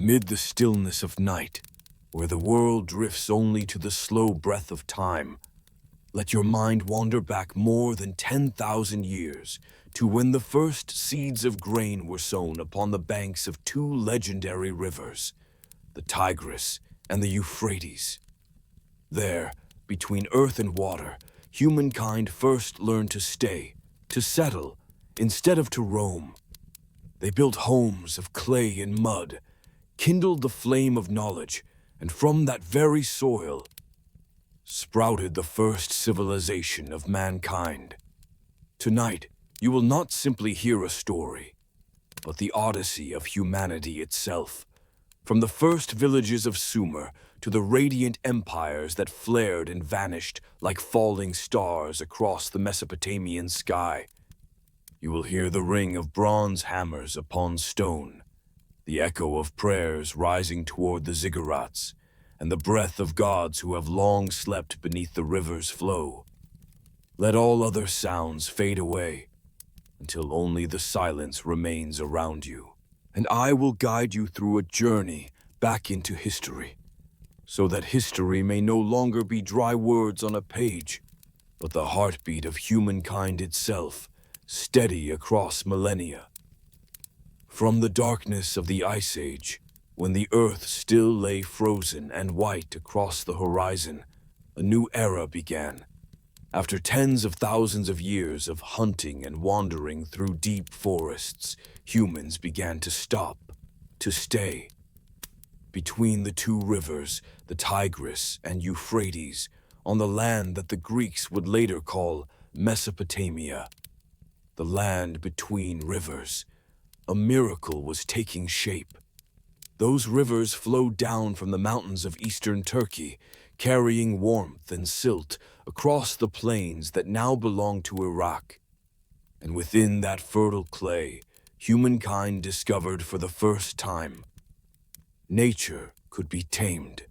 Amid the stillness of night, where the world drifts only to the slow breath of time, let your mind wander back more than 10,000 years to when the first seeds of grain were sown upon the banks of two legendary rivers, the Tigris and the Euphrates. There, between earth and water, humankind first learned to stay, to settle, instead of to roam. They built homes of clay and mud, kindled the flame of knowledge, and from that very soil sprouted the first civilization of mankind. Tonight, you will not simply hear a story, but the odyssey of humanity itself, from the first villages of Sumer to the radiant empires that flared and vanished like falling stars across the Mesopotamian sky. You will hear the ring of bronze hammers upon stone, the echo of prayers rising toward the ziggurats, and the breath of gods who have long slept beneath the river's flow. Let all other sounds fade away, until only the silence remains around you. And I will guide you through a journey back into history, so that history may no longer be dry words on a page, but the heartbeat of humankind itself, steady across millennia. From the darkness of the Ice Age, when the earth still lay frozen and white across the horizon, a new era began. After tens of thousands of years of hunting and wandering through deep forests, humans began to stop, to stay. Between the two rivers, the Tigris and Euphrates, on the land that the Greeks would later call Mesopotamia, the land between rivers, a miracle was taking shape. Those rivers flowed down from the mountains of eastern Turkey, carrying warmth and silt across the plains that now belong to Iraq. And within that fertile clay, humankind discovered for the first time nature could be tamed.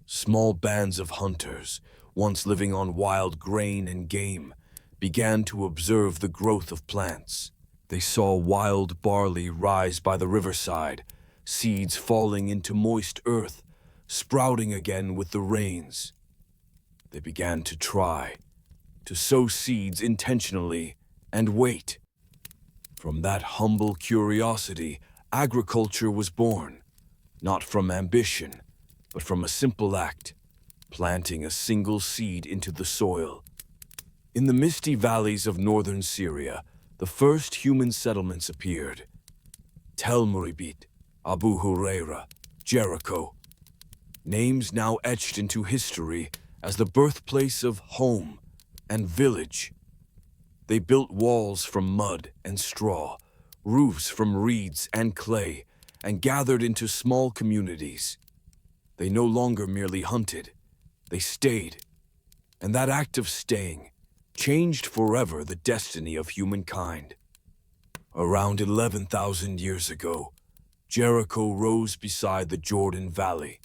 Small bands of hunters, once living on wild grain and game, began to observe the growth of plants. They saw wild barley rise by the riverside, seeds falling into moist earth, sprouting again with the rains. They began to try, to sow seeds intentionally, and wait. From that humble curiosity, agriculture was born, not from ambition, but from a simple act, planting a single seed into the soil. In the misty valleys of northern Syria, the first human settlements appeared. Tel Muribit, Abu Huraira, Jericho, names now etched into history as the birthplace of home and village. They built walls from mud and straw, roofs from reeds and clay, and gathered into small communities. They no longer merely hunted, they stayed. And that act of staying changed forever the destiny of humankind. Around 11,000 years ago, Jericho rose beside the Jordan Valley,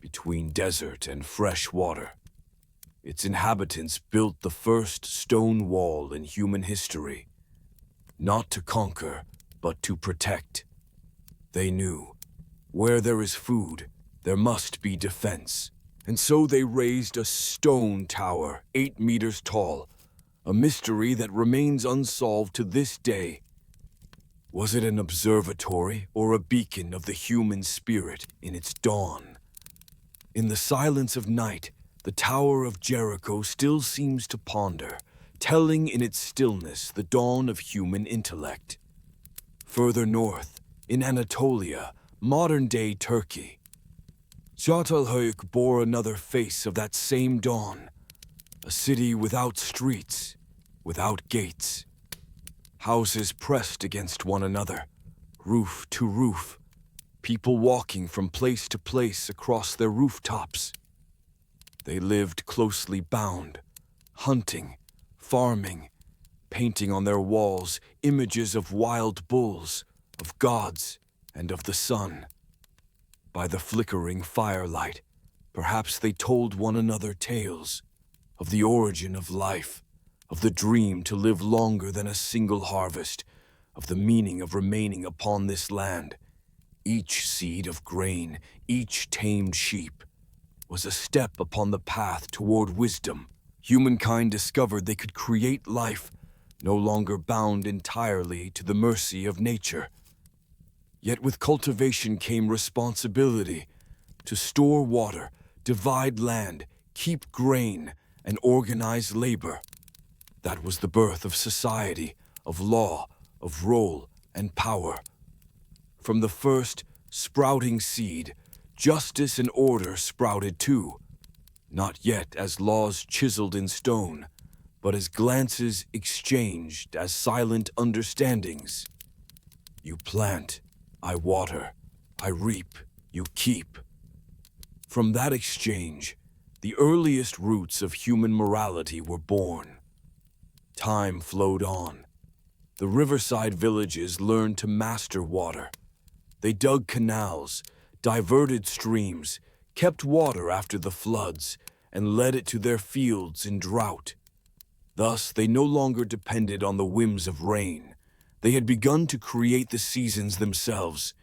between desert and fresh water. Its inhabitants built the first stone wall in human history, not to conquer, but to protect. They knew, where there is food, there must be defense. And so they raised a stone tower 8 meters tall, a mystery that remains unsolved to this day. Was it an observatory or a beacon of the human spirit in its dawn? In the silence of night, the Tower of Jericho still seems to ponder, telling in its stillness the dawn of human intellect. Further north, in Anatolia, modern-day Turkey, Çatalhöyük bore another face of that same dawn, a city without streets, without gates. Houses pressed against one another, roof to roof, people walking from place to place across their rooftops. They lived closely bound, hunting, farming, painting on their walls images of wild bulls, of gods, and of the sun. By the flickering firelight, perhaps they told one another tales of the origin of life, of the dream to live longer than a single harvest, of the meaning of remaining upon this land, Each seed of grain, each tamed sheep, was a step upon the path toward wisdom. Humankind discovered they could create life, no longer bound entirely to the mercy of nature. Yet with cultivation came responsibility to store water, divide land, keep grain, and organize labor. That was the birth of society, of law, of role, and power. From the first sprouting seed, justice and order sprouted too, not yet as laws chiseled in stone, but as glances exchanged as silent understandings. You plant, I water, I reap, you keep. From that exchange, the earliest roots of human morality were born. Time flowed on. The riverside villages learned to master water. They dug canals, diverted streams, kept water after the floods, and led it to their fields in drought. Thus, they no longer depended on the whims of rain. They had begun to create the seasons themselves.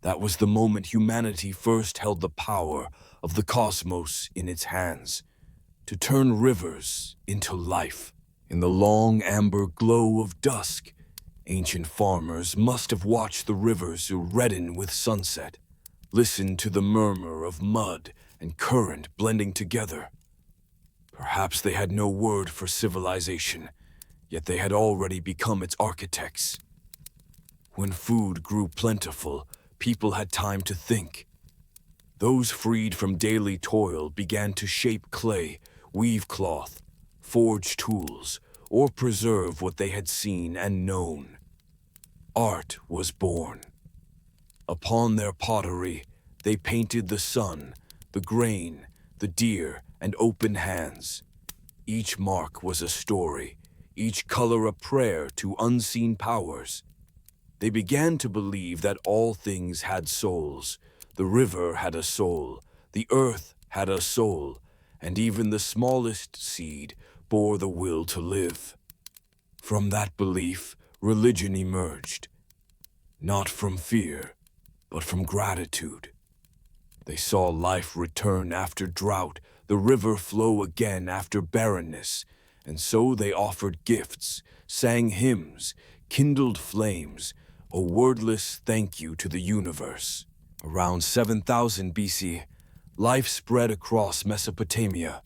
That was the moment humanity first held the power of the cosmos in its hands, to turn rivers into life. In the long amber glow of dusk, ancient farmers must have watched the rivers redden with sunset, listened to the murmur of mud and current blending together. Perhaps they had no word for civilization, yet they had already become its architects. When food grew plentiful, people had time to think. Those freed from daily toil began to shape clay, weave cloth, forge tools, or preserve what they had seen and known. Art was born. Upon their pottery, they painted the sun, the grain, the deer, and open hands. Each mark was a story, each color a prayer to unseen powers. They began to believe that all things had souls. The river had a soul, the earth had a soul, and even the smallest seed bore the will to live. From that belief, religion emerged, not from fear, but from gratitude. They saw life return after drought, the river flow again after barrenness, and so they offered gifts, sang hymns, kindled flames, a wordless thank you to the universe. Around 7000 BC, life spread across Mesopotamia.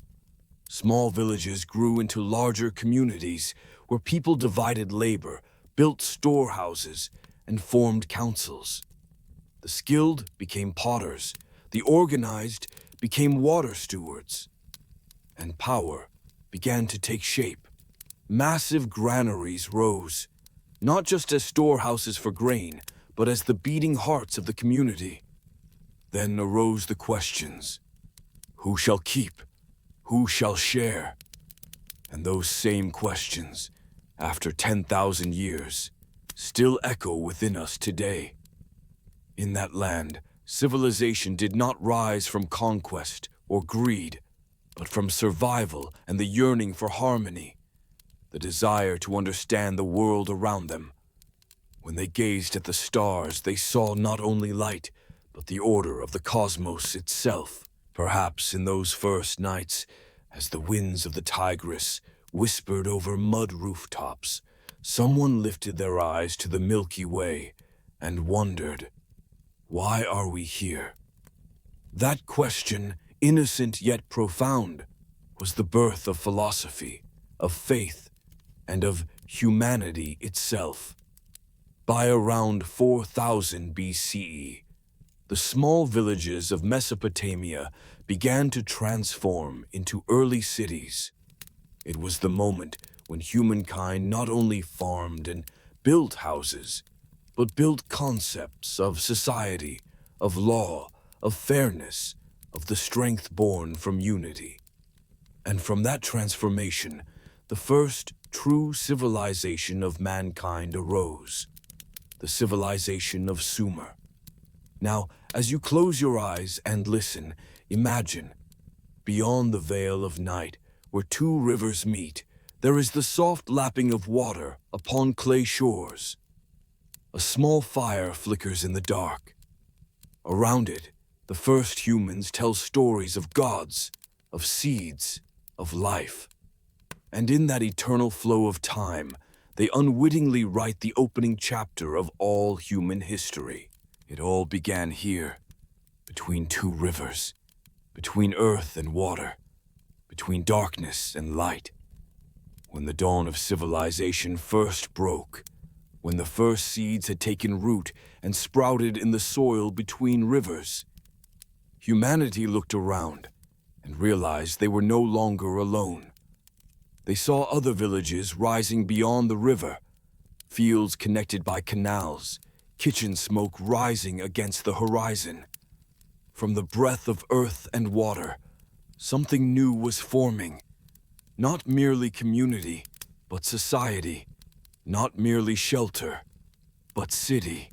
Small villages grew into larger communities where people divided labor, built storehouses, and formed councils. The skilled became potters, the organized became water stewards, and power began to take shape. Massive granaries rose, not just as storehouses for grain, but as the beating hearts of the community. Then arose the questions: who shall keep? Who shall share? And those same questions, after 10,000 years, still echo within us today. In that land, civilization did not rise from conquest or greed, but from survival and the yearning for harmony, the desire to understand the world around them. When they gazed at the stars, they saw not only light, but the order of the cosmos itself. Perhaps in those first nights, as the winds of the Tigris whispered over mud rooftops, someone lifted their eyes to the Milky Way and wondered, why are we here? That question, innocent yet profound, was the birth of philosophy, of faith, and of humanity itself. By around 4000 BCE, the small villages of Mesopotamia began to transform into early cities. It was the moment when humankind not only farmed and built houses, but built concepts of society, of law, of fairness, of the strength born from unity. And from that transformation, the first true civilization of mankind arose, the civilization of Sumer. Now, as you close your eyes and listen, imagine, beyond the veil of night, where two rivers meet, there is the soft lapping of water upon clay shores. A small fire flickers in the dark. Around it, the first humans tell stories of gods, of seeds, of life. And in that eternal flow of time, they unwittingly write the opening chapter of all human history. It all began here, between two rivers, between earth and water, between darkness and light. When the dawn of civilization first broke, when the first seeds had taken root and sprouted in the soil between rivers, humanity looked around and realized they were no longer alone. They saw other villages rising beyond the river, fields connected by canals, kitchen smoke rising against the horizon. From the breath of earth and water, something new was forming. Not merely community, but society. Not merely shelter, but city.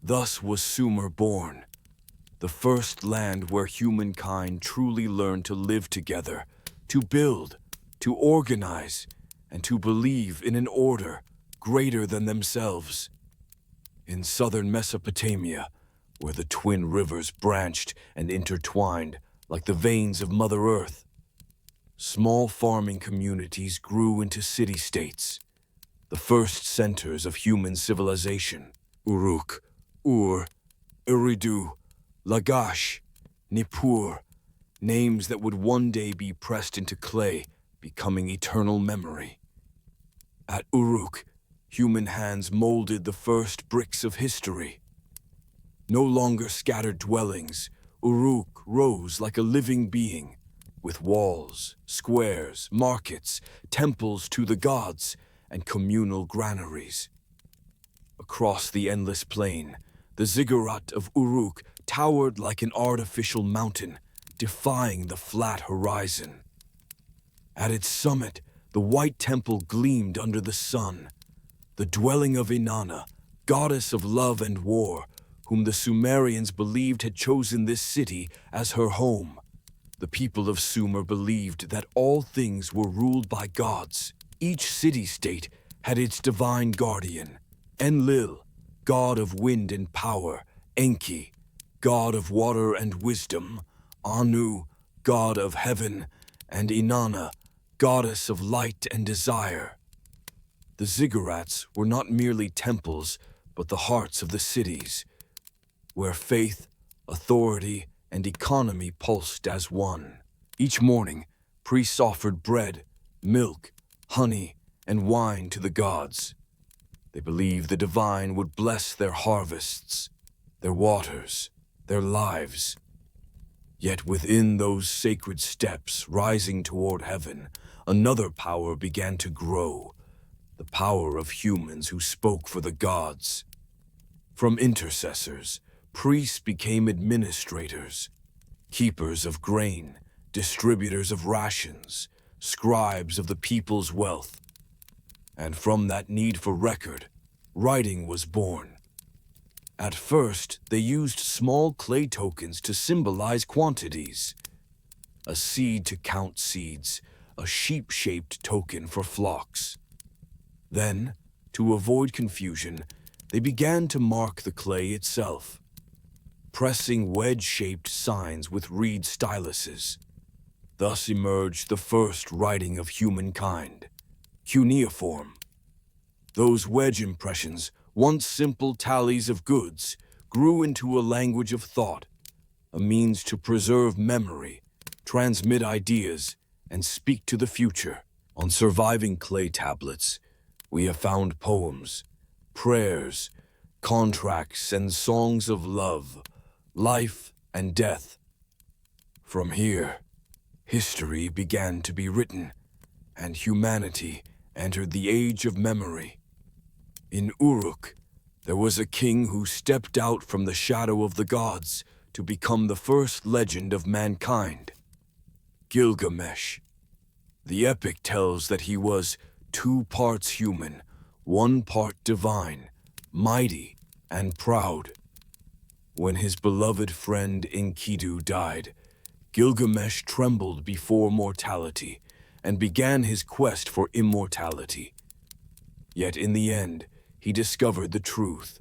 Thus was Sumer born, the first land where humankind truly learned to live together, to build, to organize, and to believe in an order greater than themselves. In southern Mesopotamia, where the twin rivers branched and intertwined like the veins of Mother Earth, small farming communities grew into city-states, the first centers of human civilization. Uruk, Ur, Eridu, Lagash, Nippur, names that would one day be pressed into clay, becoming eternal memory. At Uruk, human hands molded the first bricks of history. No longer scattered dwellings, Uruk rose like a living being, with walls, squares, markets, temples to the gods, and communal granaries. Across the endless plain, the ziggurat of Uruk towered like an artificial mountain, defying the flat horizon. At its summit, the white temple gleamed under the sun, the dwelling of Inanna, goddess of love and war, whom the Sumerians believed had chosen this city as her home. The people of Sumer believed that all things were ruled by gods. Each city-state had its divine guardian: Enlil, god of wind and power; Enki, god of water and wisdom; Anu, god of heaven; and Inanna, goddess of light and desire. The ziggurats were not merely temples, but the hearts of the cities, where faith, authority, and economy pulsed as one. Each morning, priests offered bread, milk, honey, and wine to the gods. They believed the divine would bless their harvests, their waters, their lives. Yet within those sacred steps rising toward heaven, another power began to grow, the power of humans who spoke for the gods. From intercessors, priests became administrators, keepers of grain, distributors of rations, scribes of the people's wealth. And from that need for record, writing was born. At first, they used small clay tokens to symbolize quantities. A seed to count seeds, a sheep-shaped token for flocks. Then, to avoid confusion, they began to mark the clay itself, pressing wedge-shaped signs with reed styluses. Thus emerged the first writing of humankind, cuneiform. Those wedge impressions, once simple tallies of goods, grew into a language of thought, a means to preserve memory, transmit ideas, and speak to the future. On surviving clay tablets, we have found poems, prayers, contracts, and songs of love, life and death. From here, history began to be written, and humanity entered the age of memory. In Uruk, there was a king who stepped out from the shadow of the gods to become the first legend of mankind, Gilgamesh. The epic tells that he was 2 parts human, 1 part divine, mighty and proud. When his beloved friend Enkidu died, Gilgamesh trembled before mortality and began his quest for immortality. Yet in the end, he discovered the truth.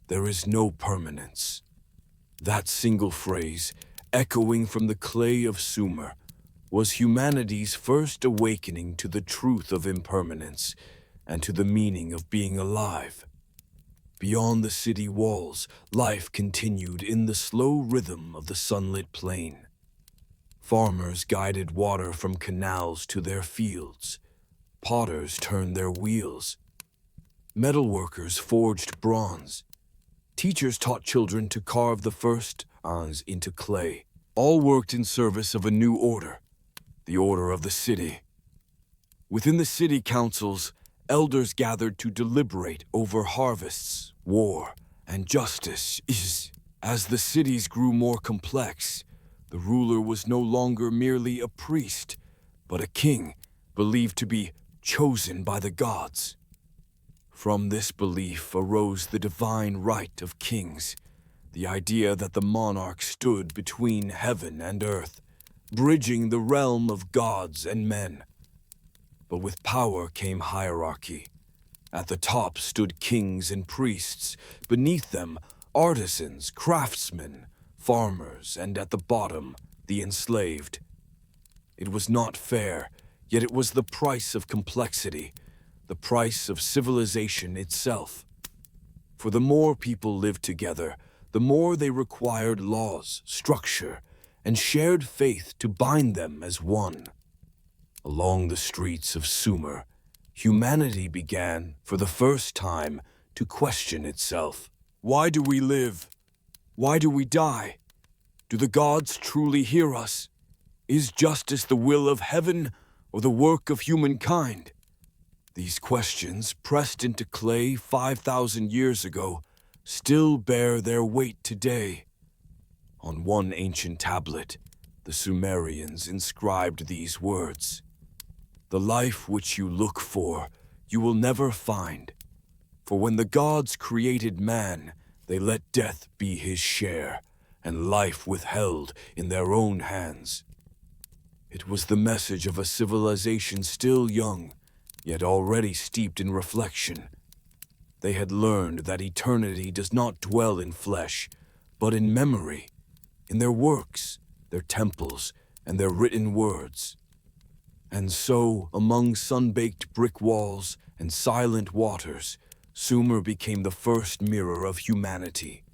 There is no permanence, That single phrase, echoing from the clay of Sumer, was humanity's first awakening to the truth of impermanence and to the meaning of being alive. Beyond the city walls, life continued in the slow rhythm of the sunlit plain. Farmers guided water from canals to their fields. Potters turned their wheels. Metalworkers forged bronze. Teachers taught children to carve the first uns into clay. All worked in service of a new order, the order of the city. Within the city councils, elders gathered to deliberate over harvests, war, and justice. As the cities grew more complex, the ruler was no longer merely a priest, but a king believed to be chosen by the gods. From this belief arose the divine right of kings, the idea that the monarch stood between heaven and earth, bridging the realm of gods and men. But with power came hierarchy. At the top stood kings and priests, beneath them artisans, craftsmen, farmers, and at the bottom the enslaved. It was not fair, yet it was the price of complexity, the price of civilization itself. For the more people lived together, the more they required laws, structure, and shared faith to bind them as one. Along the streets of Sumer, humanity began, for the first time, to question itself. Why do we live? Why do we die? Do the gods truly hear us? Is justice the will of heaven or the work of humankind? These questions, pressed into clay 5,000 years ago, still bear their weight today. On one ancient tablet, the Sumerians inscribed these words: "The life which you look for, you will never find. For when the gods created man, they let death be his share, and life withheld in their own hands." It was the message of a civilization still young, yet already steeped in reflection. They had learned that eternity does not dwell in flesh, but in memory, in their works, their temples, and their written words. And so, among sun-baked brick walls and silent waters, Sumer became the first mirror of humanity,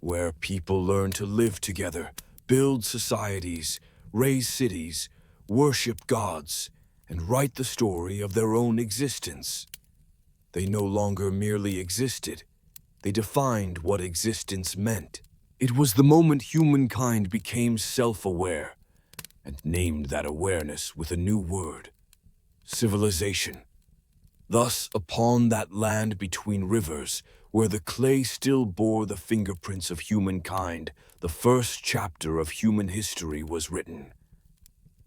where people learned to live together, build societies, raise cities, worship gods, and write the story of their own existence. They no longer merely existed. They defined what existence meant. It was the moment humankind became self-aware and named that awareness with a new word: civilization. Thus, upon that land between rivers, where the clay still bore the fingerprints of humankind, the first chapter of human history was written.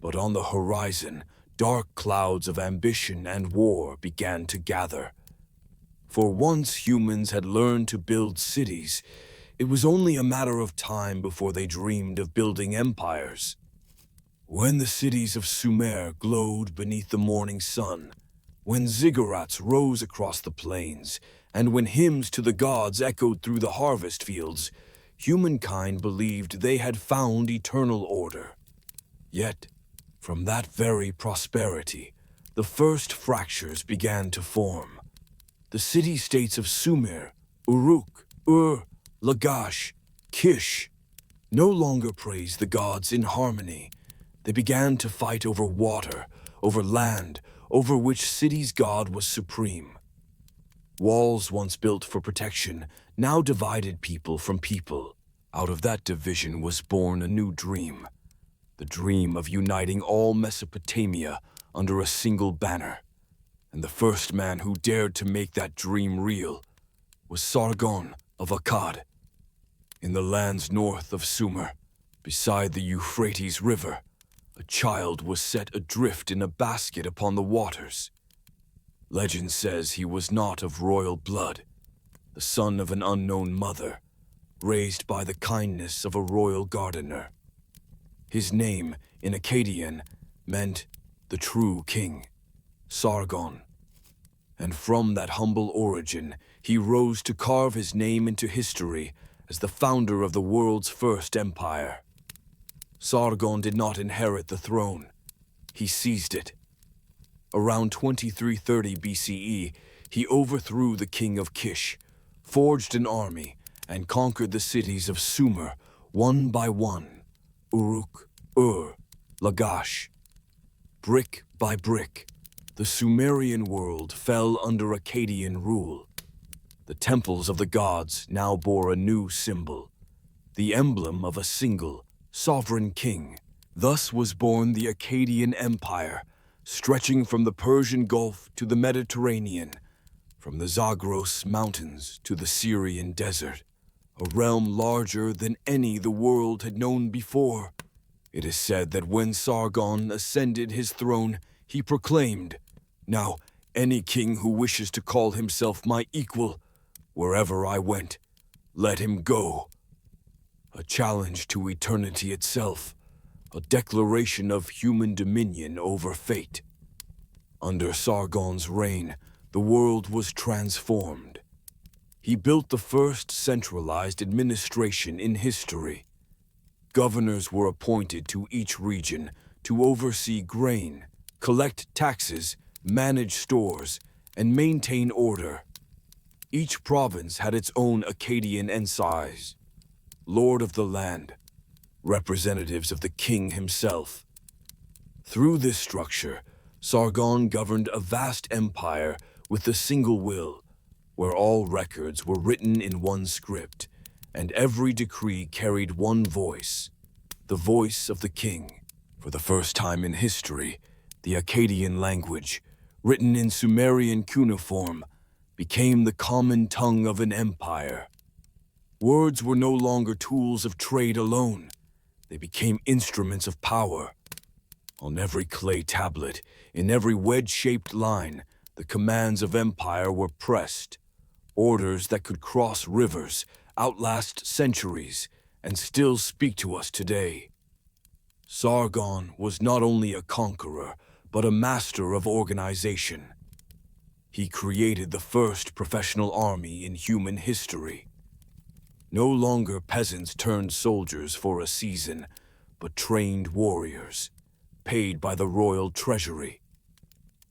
But on the horizon, dark clouds of ambition and war began to gather. For once humans had learned to build cities, it was only a matter of time before they dreamed of building empires. When the cities of Sumer glowed beneath the morning sun, when ziggurats rose across the plains, and when hymns to the gods echoed through the harvest fields, humankind believed they had found eternal order. Yet, from that very prosperity, the first fractures began to form. The city-states of Sumer, Uruk, Ur, Lagash, Kish, no longer praised the gods in harmony. They began to fight over water, over land, over which city's god was supreme. Walls once built for protection now divided people from people. Out of that division was born a new dream, the dream of uniting all Mesopotamia under a single banner. And the first man who dared to make that dream real was Sargon of Akkad. In the lands north of Sumer, beside the Euphrates River, a child was set adrift in a basket upon the waters. Legend says he was not of royal blood, the son of an unknown mother, raised by the kindness of a royal gardener. His name, in Akkadian, meant the true king, Sargon. And from that humble origin, he rose to carve his name into history as the founder of the world's first empire. Sargon did not inherit the throne. He seized it. Around 2330 BCE, he overthrew the king of Kish, forged an army, and conquered the cities of Sumer one by one, Uruk, Ur, Lagash. Brick by brick, the Sumerian world fell under Akkadian rule. The temples of the gods now bore a new symbol, the emblem of a single, sovereign king. Thus was born the Akkadian Empire, stretching from the Persian Gulf to the Mediterranean, from the Zagros Mountains to the Syrian desert, a realm larger than any the world had known before. It is said that when Sargon ascended his throne, he proclaimed, "Now, any king who wishes to call himself my equal, wherever I went, let him go." A challenge to eternity itself, a declaration of human dominion over fate. Under Sargon's reign, the world was transformed. He built the first centralized administration in history. Governors were appointed to each region to oversee grain, collect taxes, manage stores, and maintain order. Each province had its own Akkadian ensigns, lord of the land, representatives of the king himself. Through this structure, Sargon governed a vast empire with a single will, where all records were written in one script, and every decree carried one voice, the voice of the king. For the first time in history, the Akkadian language, written in Sumerian cuneiform, became the common tongue of an empire. Words were no longer tools of trade alone. They became instruments of power. On every clay tablet, in every wedge-shaped line, the commands of empire were pressed, orders that could cross rivers, outlast centuries, and still speak to us today. Sargon was not only a conqueror, but a master of organization. He created the first professional army in human history. No longer peasants turned soldiers for a season, but trained warriors, paid by the royal treasury.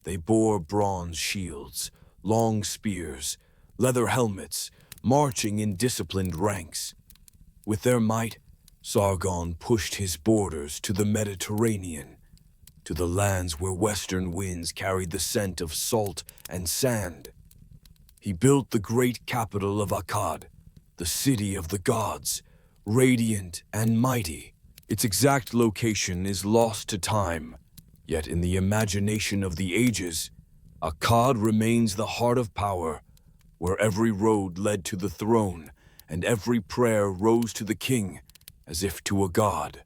They bore bronze shields, long spears, leather helmets, marching in disciplined ranks. With their might, Sargon pushed his borders to the Mediterranean, to the lands where western winds carried the scent of salt and sand. He built the great capital of Akkad, the city of the gods, radiant and mighty. Its exact location is lost to time, yet in the imagination of the ages, Akkad remains the heart of power, where every road led to the throne, and every prayer rose to the king, as if to a god.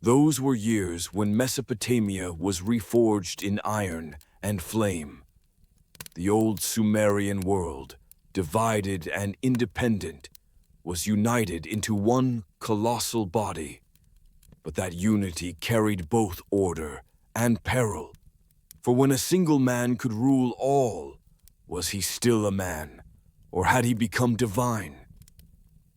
Those were years when Mesopotamia was reforged in iron and flame. The old Sumerian world, divided and independent, was united into one colossal body. But that unity carried both order and peril. For when a single man could rule all, was he still a man, or had he become divine?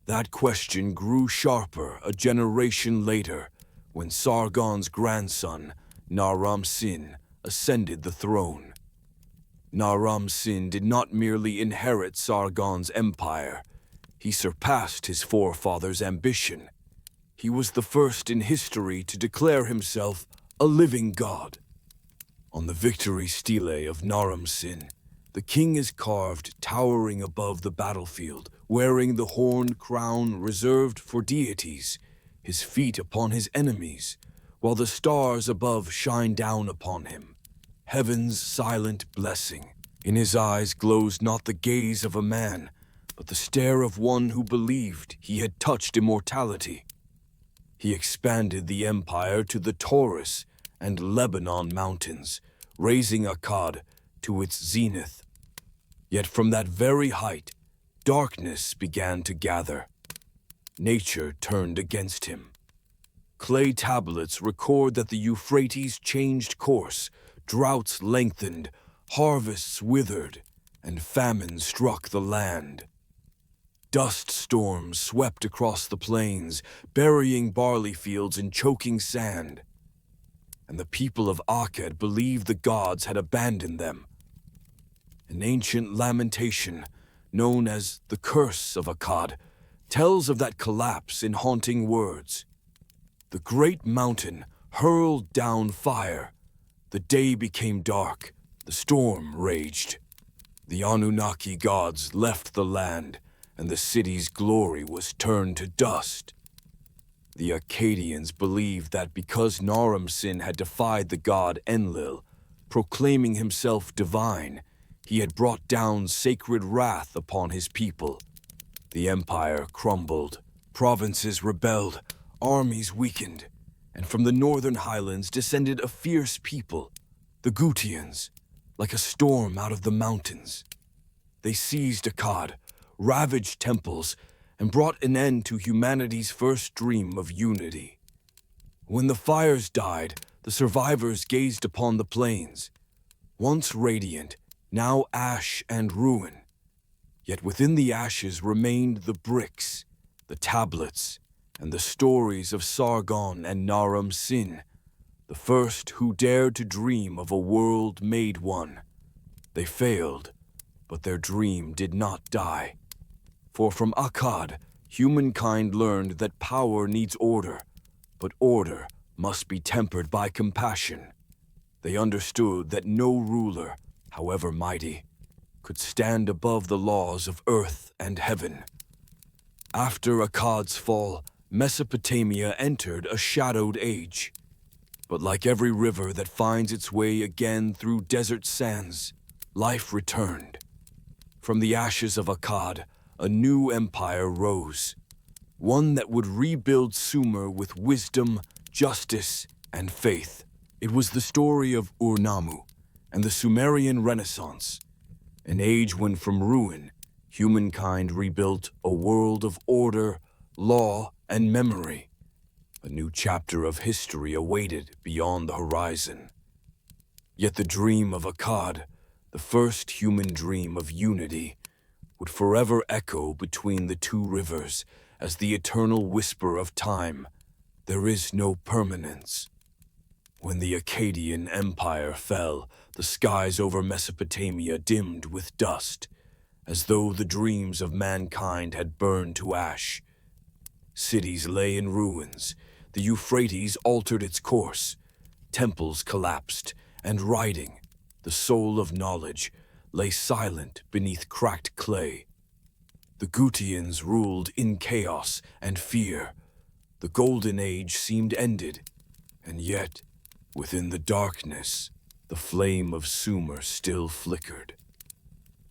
That question grew sharper a generation later, when Sargon's grandson, Naram-Sin, ascended the throne. Naram-Sin did not merely inherit Sargon's empire. He surpassed his forefather's ambition. He was the first in history to declare himself a living god. On the victory stele of Naram-Sin, the king is carved towering above the battlefield, wearing the horned crown reserved for deities, his feet upon his enemies, while the stars above shine down upon him. Heaven's silent blessing. In his eyes glows not the gaze of a man, but the stare of one who believed he had touched immortality. He expanded the empire to the Taurus and Lebanon mountains, raising Akkad to its zenith. Yet from that very height, darkness began to gather. Nature turned against him. Clay tablets record that the Euphrates changed course, droughts lengthened, harvests withered, and famine struck the land. Dust storms swept across the plains, burying barley fields in choking sand. And the people of Akkad believed the gods had abandoned them. An ancient lamentation, known as the Curse of Akkad, tells of that collapse in haunting words. The great mountain hurled down fire. The day became dark. The storm raged. The Anunnaki gods left the land, and the city's glory was turned to dust. The Akkadians believed that because Naram-Sin had defied the god Enlil, proclaiming himself divine, he had brought down sacred wrath upon his people. The empire crumbled, provinces rebelled, armies weakened, and from the northern highlands descended a fierce people, the Gutians, like a storm out of the mountains. They seized Akkad, ravaged temples, and brought an end to humanity's first dream of unity. When the fires died, the survivors gazed upon the plains, once radiant, now ash and ruin. Yet within the ashes remained the bricks, the tablets, and the stories of Sargon and Naram-Sin, the first who dared to dream of a world made one. They failed, but their dream did not die. For from Akkad, humankind learned that power needs order, but order must be tempered by compassion. They understood that no ruler, however mighty, could stand above the laws of earth and heaven. After Akkad's fall, Mesopotamia entered a shadowed age. But like every river that finds its way again through desert sands, life returned. From the ashes of Akkad, a new empire rose, one that would rebuild Sumer with wisdom, justice, and faith. It was the story of Ur-Nammu and the Sumerian Renaissance, an age when from ruin, humankind rebuilt a world of order, law, and memory. A new chapter of history awaited beyond the horizon. Yet the dream of Akkad, the first human dream of unity, would forever echo between the two rivers as the eternal whisper of time. There is no permanence. When the Akkadian Empire fell, the skies over Mesopotamia dimmed with dust, as though the dreams of mankind had burned to ash. Cities lay in ruins, the Euphrates altered its course, temples collapsed, and writing, the soul of knowledge, lay silent beneath cracked clay. The Gutians ruled in chaos and fear. The golden age seemed ended, and yet, within the darkness, the flame of Sumer still flickered.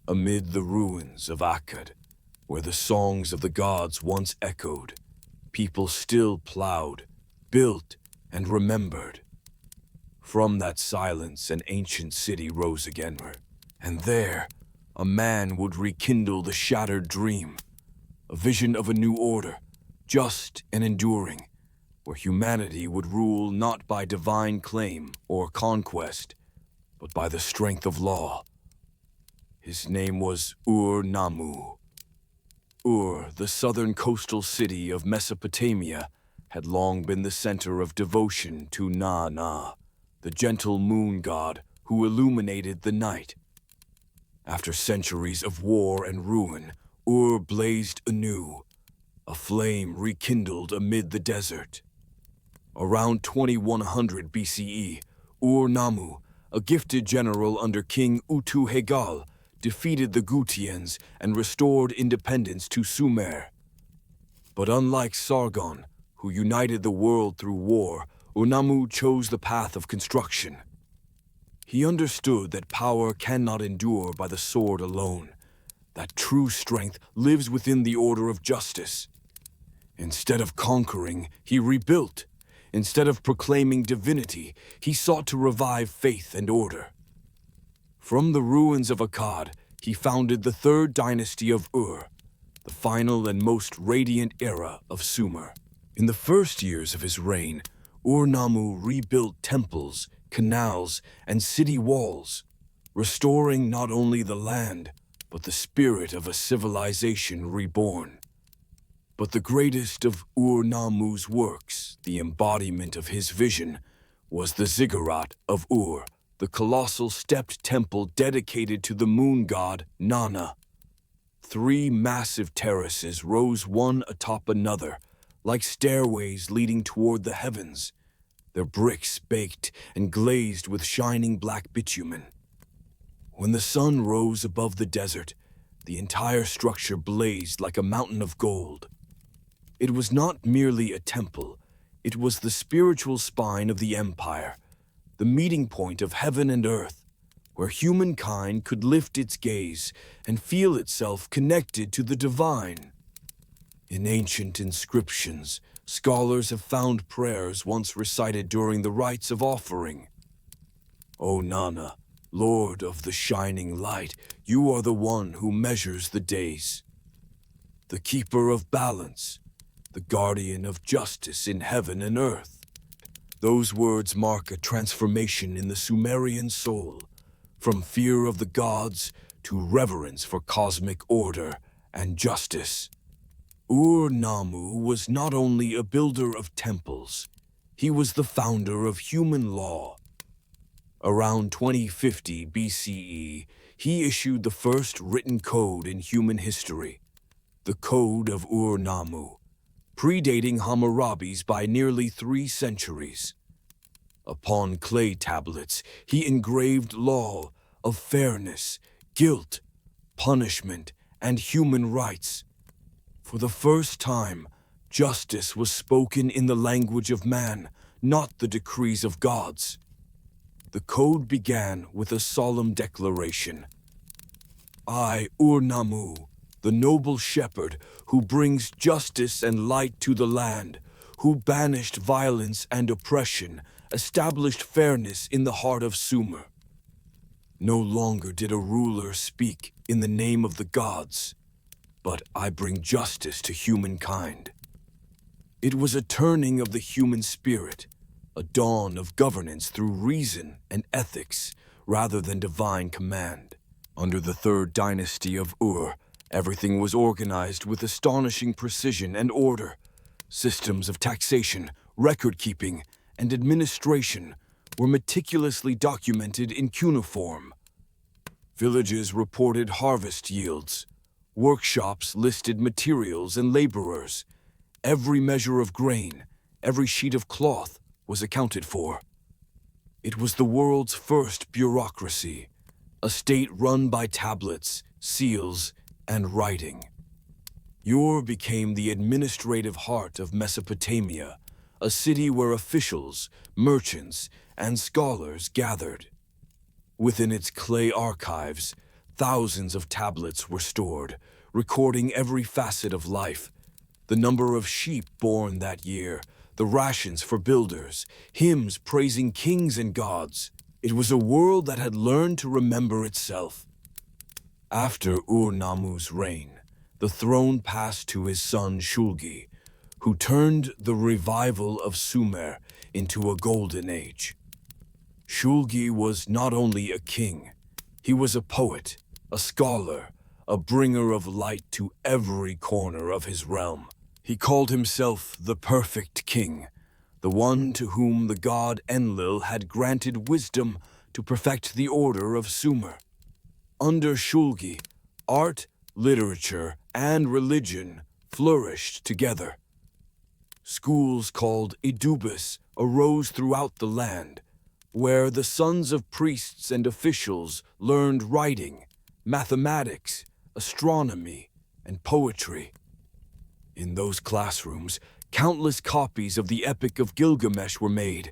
Amid the ruins of Akkad, where the songs of the gods once echoed, people still plowed, built, and remembered. From that silence an ancient city rose again, and there a man would rekindle the shattered dream, a vision of a new order, just and enduring, where humanity would rule not by divine claim or conquest, but by the strength of law. His name was Ur-Nammu. Ur, the southern coastal city of Mesopotamia, had long been the center of devotion to Na-Na, the gentle moon god who illuminated the night. After centuries of war and ruin, Ur blazed anew, a flame rekindled amid the desert. Around 2100 BCE, Ur-Nammu, a gifted general under King Utu-Hegal, defeated the Gutians and restored independence to Sumer. But unlike Sargon, who united the world through war, Ur-Nammu chose the path of construction. He understood that power cannot endure by the sword alone, that true strength lives within the order of justice. Instead of conquering, he rebuilt. Instead of proclaiming divinity, he sought to revive faith and order. From the ruins of Akkad, he founded the third dynasty of Ur, the final and most radiant era of Sumer. In the first years of his reign, Ur-Nammu rebuilt temples, canals, and city walls, restoring not only the land, but the spirit of a civilization reborn. But the greatest of Ur-Nammu's works, the embodiment of his vision, was the ziggurat of Ur, the colossal stepped temple dedicated to the moon god Nana. 3 massive terraces rose one atop another, like stairways leading toward the heavens, their bricks baked and glazed with shining black bitumen. When the sun rose above the desert, the entire structure blazed like a mountain of gold. It was not merely a temple, it was the spiritual spine of the empire, the meeting point of heaven and earth, where humankind could lift its gaze and feel itself connected to the divine. In ancient inscriptions, scholars have found prayers once recited during the rites of offering. O Nana, Lord of the shining light, you are the one who measures the days, the keeper of balance, the guardian of justice in heaven and earth. Those words mark a transformation in the Sumerian soul, from fear of the gods to reverence for cosmic order and justice. Ur-Nammu was not only a builder of temples, he was the founder of human law. Around 2050 BCE, he issued the first written code in human history, the Code of Ur-Nammu, predating Hammurabi's by nearly 3 centuries. Upon clay tablets, he engraved law of fairness, guilt, punishment, and human rights. For the first time, justice was spoken in the language of man, not the decrees of gods. The code began with a solemn declaration. I, Ur-Nammu, the noble shepherd who brings justice and light to the land, who banished violence and oppression, established fairness in the heart of Sumer. No longer did a ruler speak in the name of the gods, but I bring justice to humankind. It was a turning of the human spirit, a dawn of governance through reason and ethics rather than divine command. Under the 3rd dynasty of Ur, everything was organized with astonishing precision and order. Systems of taxation, record-keeping, and administration were meticulously documented in cuneiform. Villages reported harvest yields. Workshops listed materials and laborers. Every measure of grain, every sheet of cloth was accounted for. It was the world's first bureaucracy, a state run by tablets, seals, and writing. Ur became the administrative heart of Mesopotamia, a city where officials, merchants, and scholars gathered. Within its clay archives, thousands of tablets were stored, recording every facet of life, the number of sheep born that year, the rations for builders, hymns praising kings and gods. It was a world that had learned to remember itself. After Ur-Nammu's reign, the throne passed to his son Shulgi, who turned the revival of Sumer into a golden age. Shulgi was not only a king, he was a poet, a scholar, a bringer of light to every corner of his realm. He called himself the perfect king, the one to whom the god Enlil had granted wisdom to perfect the order of Sumer. Under Shulgi, art, literature, and religion flourished together. Schools called idubis arose throughout the land, where the sons of priests and officials learned writing, mathematics, astronomy, and poetry. In those classrooms, countless copies of the Epic of Gilgamesh were made,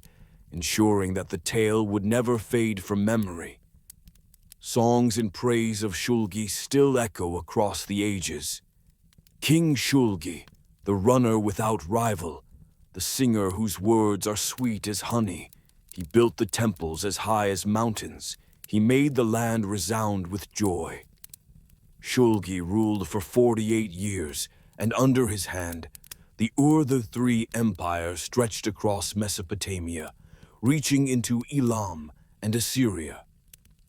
ensuring that the tale would never fade from memory. Songs in praise of Shulgi still echo across the ages. King Shulgi, the runner without rival, the singer whose words are sweet as honey. He built the temples as high as mountains. He made the land resound with joy. Shulgi ruled for 48 years, and under his hand, the Ur-the-Three Empire stretched across Mesopotamia, reaching into Elam and Assyria.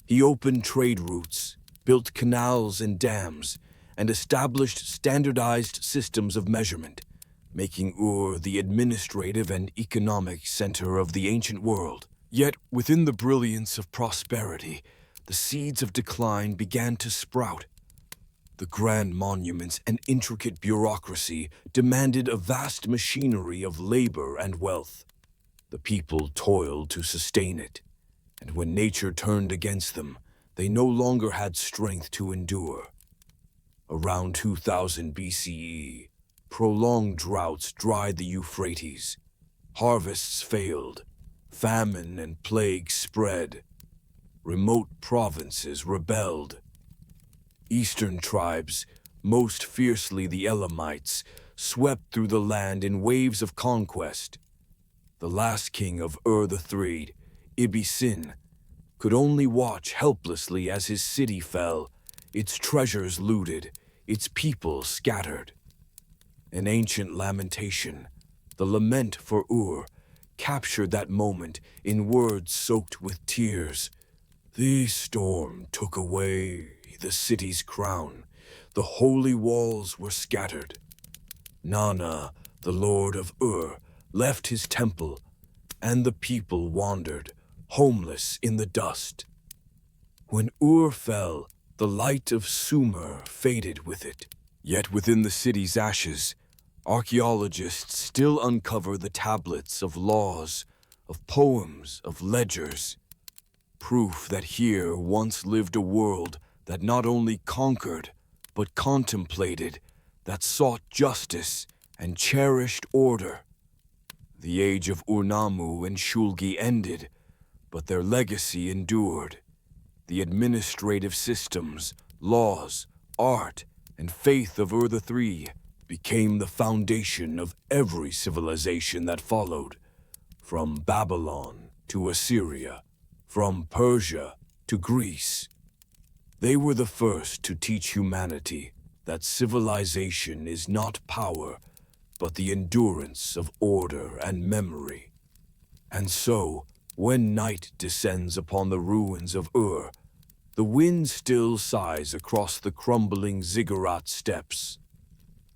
He opened trade routes, built canals and dams, and established standardized systems of measurement, making Ur the administrative and economic center of the ancient world. Yet, within the brilliance of prosperity, the seeds of decline began to sprout. The grand monuments and intricate bureaucracy demanded a vast machinery of labor and wealth. The people toiled to sustain it, and when nature turned against them, they no longer had strength to endure. Around 2000 BCE, prolonged droughts dried the Euphrates. Harvests failed. Famine and plague spread. Remote provinces rebelled. Eastern tribes, most fiercely the Elamites, swept through the land in waves of conquest. The last king of Ur the Threed, Ibbi-Sin, could only watch helplessly as his city fell, its treasures looted, its people scattered. An ancient lamentation, the lament for Ur, captured that moment in words soaked with tears. The storm took away the city's crown. The holy walls were scattered. Nana, the lord of Ur, left his temple, and the people wandered, homeless in the dust. When Ur fell, the light of Sumer faded with it. Yet within the city's ashes, archaeologists still uncover the tablets of laws, of poems, of ledgers. Proof that here once lived a world that not only conquered, but contemplated, that sought justice and cherished order. The age of Ur-Nammu and Shulgi ended, but their legacy endured. The administrative systems, laws, art, and faith of Ur the Three became the foundation of every civilization that followed, from Babylon to Assyria, from Persia to Greece. They were the first to teach humanity that civilization is not power, but the endurance of order and memory. And so, when night descends upon the ruins of Ur, the wind still sighs across the crumbling ziggurat steps.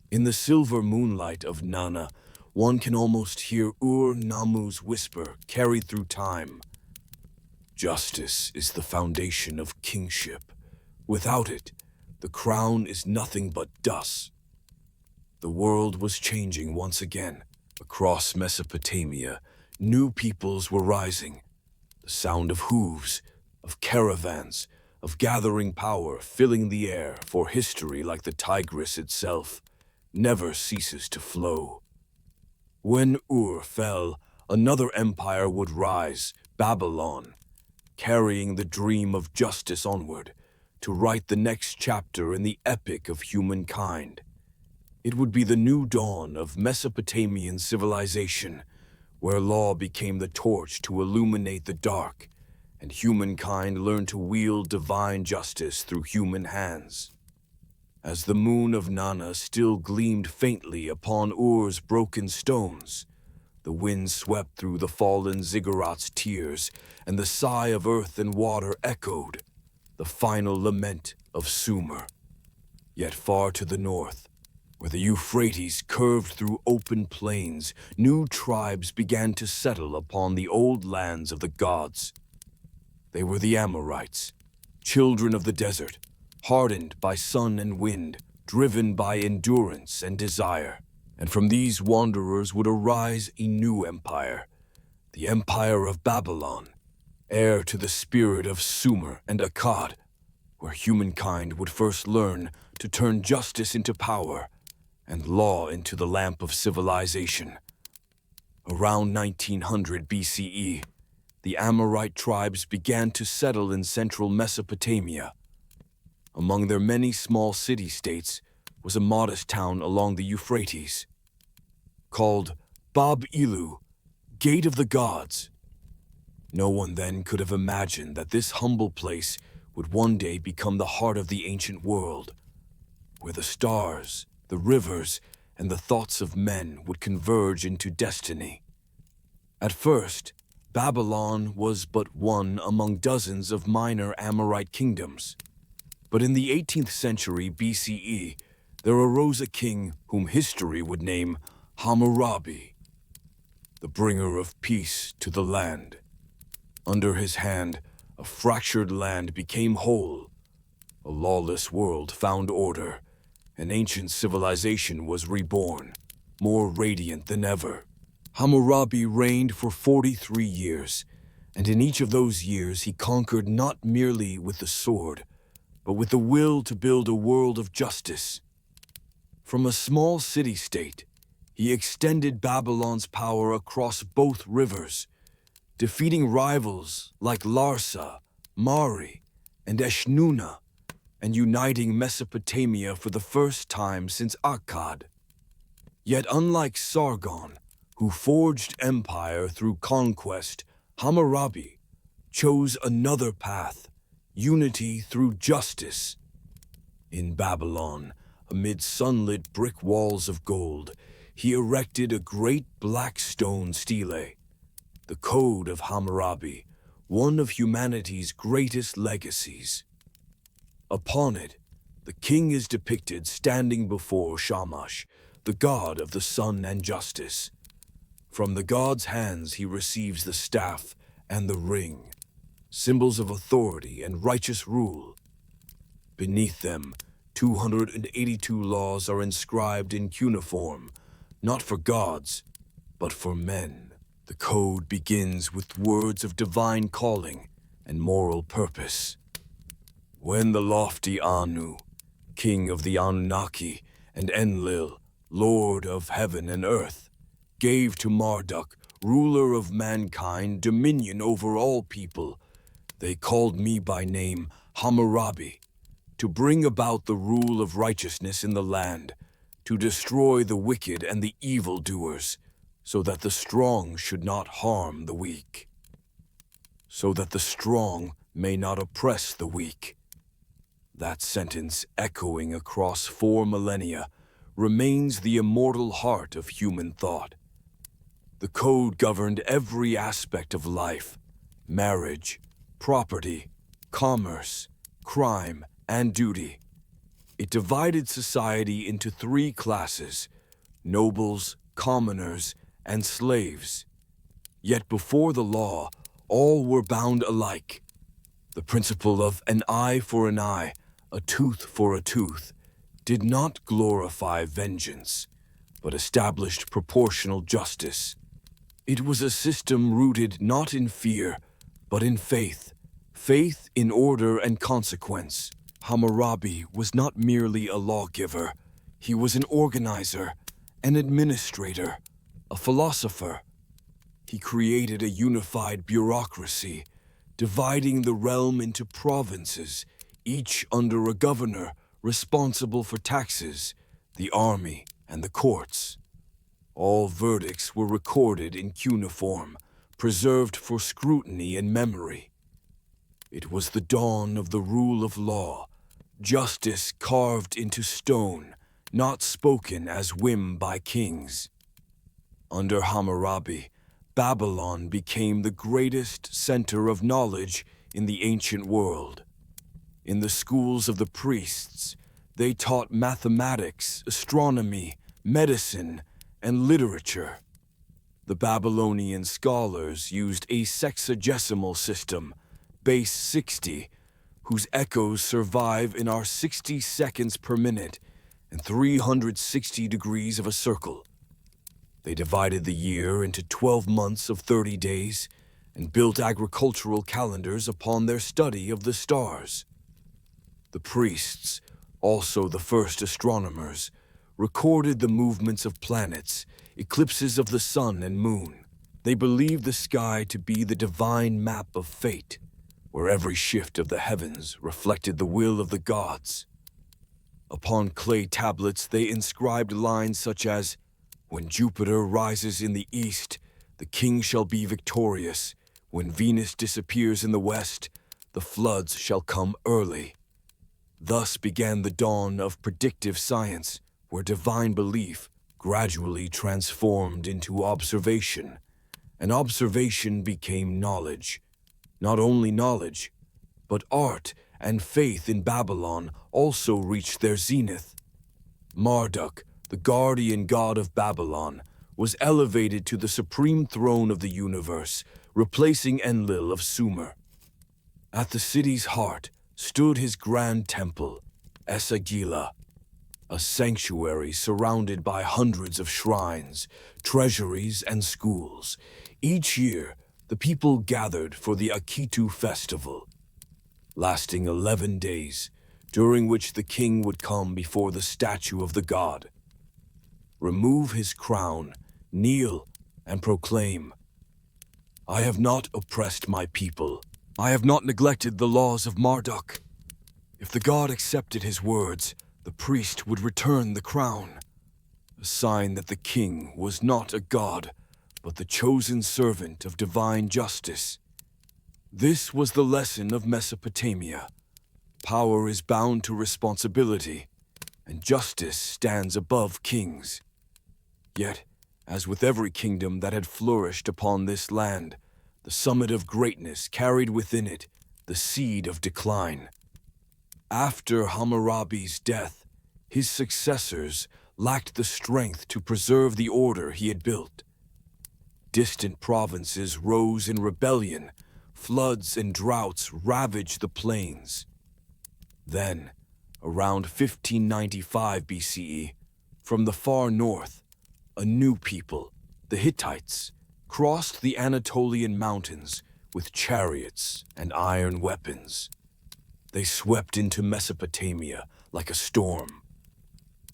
In the silver moonlight of Nana, one can almost hear Ur-Nammu's whisper carried through time. Justice is the foundation of kingship. Without it, the crown is nothing but dust. The world was changing once again. Across Mesopotamia, new peoples were rising. The sound of hooves, of caravans, of gathering power filling the air, for history, like the Tigris itself, never ceases to flow. When Ur fell, another empire would rise, Babylon, carrying the dream of justice onward, to write the next chapter in the epic of humankind. It would be the new dawn of Mesopotamian civilization, where law became the torch to illuminate the dark, and humankind learned to wield divine justice through human hands. As the moon of Nana still gleamed faintly upon Ur's broken stones, the wind swept through the fallen ziggurats' tears, and the sigh of earth and water echoed, the final lament of Sumer. Yet far to the north, where the Euphrates curved through open plains, new tribes began to settle upon the old lands of the gods. They were the Amorites, children of the desert, hardened by sun and wind, driven by endurance and desire. And from these wanderers would arise a new empire, the empire of Babylon, heir to the spirit of Sumer and Akkad, where humankind would first learn to turn justice into power and law into the lamp of civilization. Around 1900 BCE, the Amorite tribes began to settle in central Mesopotamia. Among their many small city-states was a modest town along the Euphrates, called Bab-Ilu, Gate of the Gods. No one then could have imagined that this humble place would one day become the heart of the ancient world, where the stars, the rivers, and the thoughts of men would converge into destiny. At first, Babylon was but one among dozens of minor Amorite kingdoms. But in the 18th century BCE, there arose a king whom history would name Hammurabi, the bringer of peace to the land. Under his hand, a fractured land became whole. A lawless world found order. An ancient civilization was reborn, more radiant than ever. Hammurabi reigned for 43 years, and in each of those years he conquered not merely with the sword, but with the will to build a world of justice. From a small city-state, he extended Babylon's power across both rivers, defeating rivals like Larsa, Mari, and Eshnunna, and uniting Mesopotamia for the first time since Akkad. Yet unlike Sargon, who forged empire through conquest, Hammurabi chose another path, unity through justice. In Babylon, amid sunlit brick walls of gold, he erected a great black stone stele, the Code of Hammurabi, one of humanity's greatest legacies. Upon it, the king is depicted standing before Shamash, the god of the sun and justice. From the god's hands he receives the staff and the ring, symbols of authority and righteous rule. Beneath them, 282 laws are inscribed in cuneiform, not for gods, but for men. The code begins with words of divine calling and moral purpose. When the lofty Anu, king of the Anunnaki, and Enlil, lord of heaven and earth, gave to Marduk, ruler of mankind, dominion over all people, they called me by name Hammurabi, to bring about the rule of righteousness in the land, to destroy the wicked and the evildoers, so that the strong should not harm the weak, so that the strong may not oppress the weak. That sentence, echoing across 4 millennia, remains the immortal heart of human thought. The code governed every aspect of life: marriage, property, commerce, crime, and duty. It divided society into 3 classes: nobles, commoners, and slaves. Yet before the law, all were bound alike. The principle of an eye for an eye, a tooth for a tooth, did not glorify vengeance, but established proportional justice. It was a system rooted not in fear, but in faith, faith in order and consequence. Hammurabi was not merely a lawgiver, he was an organizer, an administrator, a philosopher. He created a unified bureaucracy, dividing the realm into provinces, each under a governor responsible for taxes, the army, and the courts. All verdicts were recorded in cuneiform, preserved for scrutiny and memory. It was the dawn of the rule of law, justice carved into stone, not spoken as whim by kings. Under Hammurabi, Babylon became the greatest center of knowledge in the ancient world. In the schools of the priests, they taught mathematics, astronomy, medicine, and literature. The Babylonian scholars used a sexagesimal system, base 60, whose echoes survive in our 60 seconds per minute and 360 degrees of a circle. They divided the year into 12 months of 30 days and built agricultural calendars upon their study of the stars. The priests, also the first astronomers, recorded the movements of planets, eclipses of the sun and moon. They believed the sky to be the divine map of fate, where every shift of the heavens reflected the will of the gods. Upon clay tablets they inscribed lines such as, "When Jupiter rises in the east, the king shall be victorious. When Venus disappears in the west, the floods shall come early." Thus began the dawn of predictive science, where divine belief gradually transformed into observation, and observation became knowledge. Not only knowledge, but art and faith in Babylon also reached their zenith. Marduk, the guardian god of Babylon, was elevated to the supreme throne of the universe, replacing Enlil of Sumer. At the city's heart stood his grand temple, Esagila, a sanctuary surrounded by hundreds of shrines, treasuries, and schools. Each year, the people gathered for the Akitu festival, lasting 11 days, during which the king would come before the statue of the god, remove his crown, kneel, and proclaim, "I have not oppressed my people. I have not neglected the laws of Marduk." If the god accepted his words, the priest would return the crown, a sign that the king was not a god, but the chosen servant of divine justice. This was the lesson of Mesopotamia. Power is bound to responsibility, and justice stands above kings. Yet, as with every kingdom that had flourished upon this land, the summit of greatness carried within it the seed of decline. After Hammurabi's death, his successors lacked the strength to preserve the order he had built. Distant provinces rose in rebellion, floods and droughts ravaged the plains. Then, around 1595 BCE, from the far north, a new people, the Hittites, crossed the Anatolian mountains with chariots and iron weapons. They swept into Mesopotamia like a storm.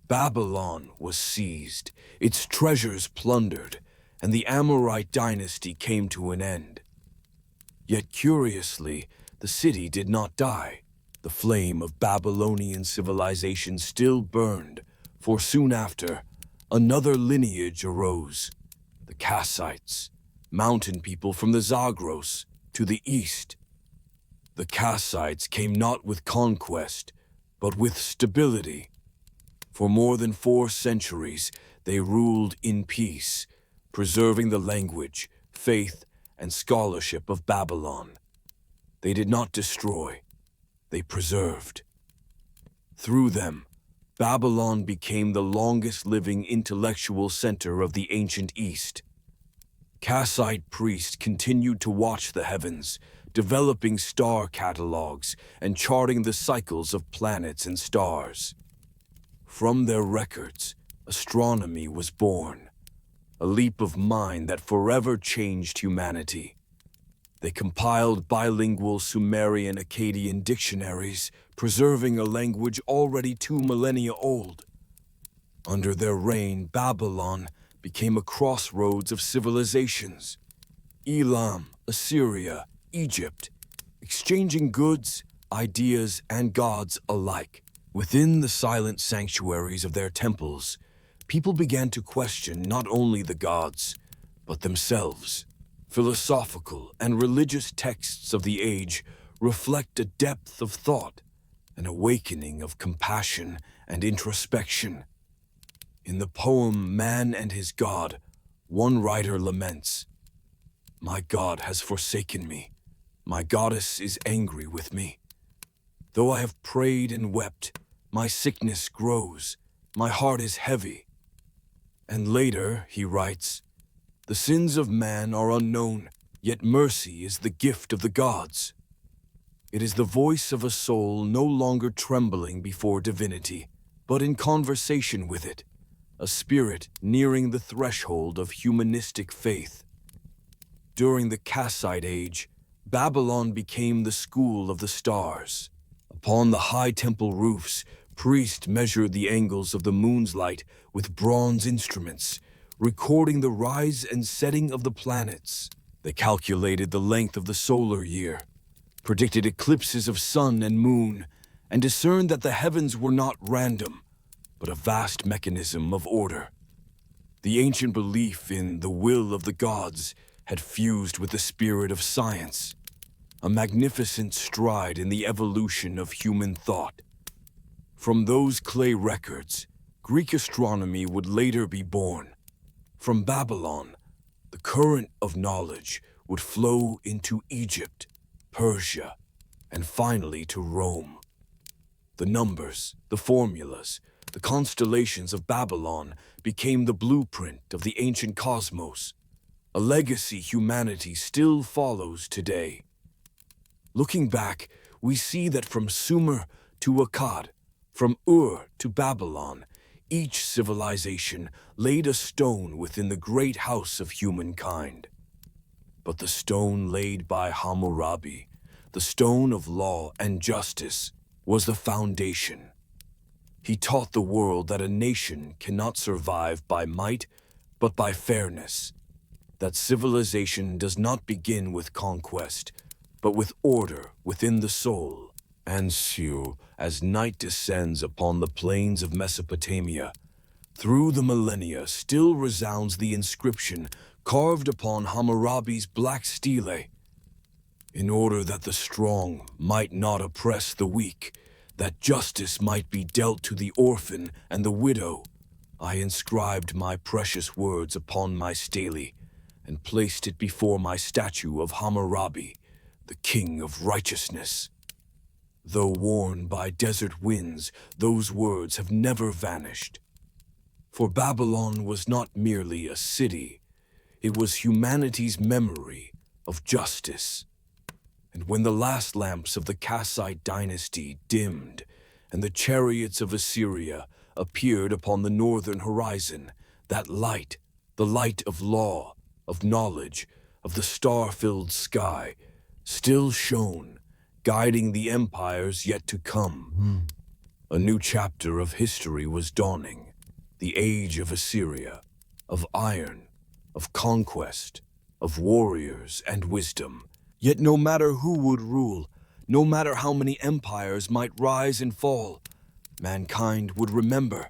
Babylon was seized, its treasures plundered, and the Amorite dynasty came to an end. Yet curiously, the city did not die. The flame of Babylonian civilization still burned, for soon after, another lineage arose, the Kassites, mountain people from the Zagros to the east. The Kassites came not with conquest, but with stability. For more than 4 centuries, they ruled in peace, preserving the language, faith, and scholarship of Babylon. They did not destroy, they preserved. Through them, Babylon became the longest-living intellectual center of the ancient East. Kassite priests continued to watch the heavens, developing star catalogs and charting the cycles of planets and stars. From their records, astronomy was born, a leap of mind that forever changed humanity. They compiled bilingual Sumerian Akkadian dictionaries, preserving a language already 2 millennia old. Under their reign, Babylon became a crossroads of civilizations. Elam, Assyria, Egypt, exchanging goods, ideas, and gods alike. Within the silent sanctuaries of their temples, people began to question not only the gods, but themselves. Philosophical and religious texts of the age reflect a depth of thought, an awakening of compassion and introspection. In the poem Man and His God, one writer laments, "My God has forsaken me. My goddess is angry with me. Though I have prayed and wept, my sickness grows. My heart is heavy." And later, he writes, "The sins of man are unknown, yet mercy is the gift of the gods." It is the voice of a soul no longer trembling before divinity, but in conversation with it, a spirit nearing the threshold of humanistic faith. During the Kassite Age, Babylon became the school of the stars. Upon the high temple roofs, priests measured the angles of the moon's light with bronze instruments, recording the rise and setting of the planets. They calculated the length of the solar year, predicted eclipses of sun and moon, and discerned that the heavens were not random, but a vast mechanism of order. The ancient belief in the will of the gods had fused with the spirit of science, a magnificent stride in the evolution of human thought. From those clay records, Greek astronomy would later be born. From Babylon, the current of knowledge would flow into Egypt, Persia, and finally to Rome. The numbers, the formulas, the constellations of Babylon became the blueprint of the ancient cosmos, a legacy humanity still follows today. Looking back, we see that from Sumer to Akkad, from Ur to Babylon, each civilization laid a stone within the great house of humankind. But the stone laid by Hammurabi, the stone of law and justice, was the foundation. He taught the world that a nation cannot survive by might, but by fairness. That civilization does not begin with conquest, but with order within the soul. And so, as night descends upon the plains of Mesopotamia, through the millennia still resounds the inscription carved upon Hammurabi's black stele. In order that the strong might not oppress the weak, that justice might be dealt to the orphan and the widow, I inscribed my precious words upon my stele and placed it before my statue of Hammurabi, the king of righteousness. Though worn by desert winds, those words have never vanished. For Babylon was not merely a city, it was humanity's memory of justice. And when the last lamps of the Kassite dynasty dimmed, and the chariots of Assyria appeared upon the northern horizon, that light, the light of law, of knowledge, of the star-filled sky, still shone, guiding the empires yet to come. A new chapter of history was dawning, the age of Assyria, of iron, of conquest, of warriors and wisdom. Yet no matter who would rule, no matter how many empires might rise and fall, mankind would remember.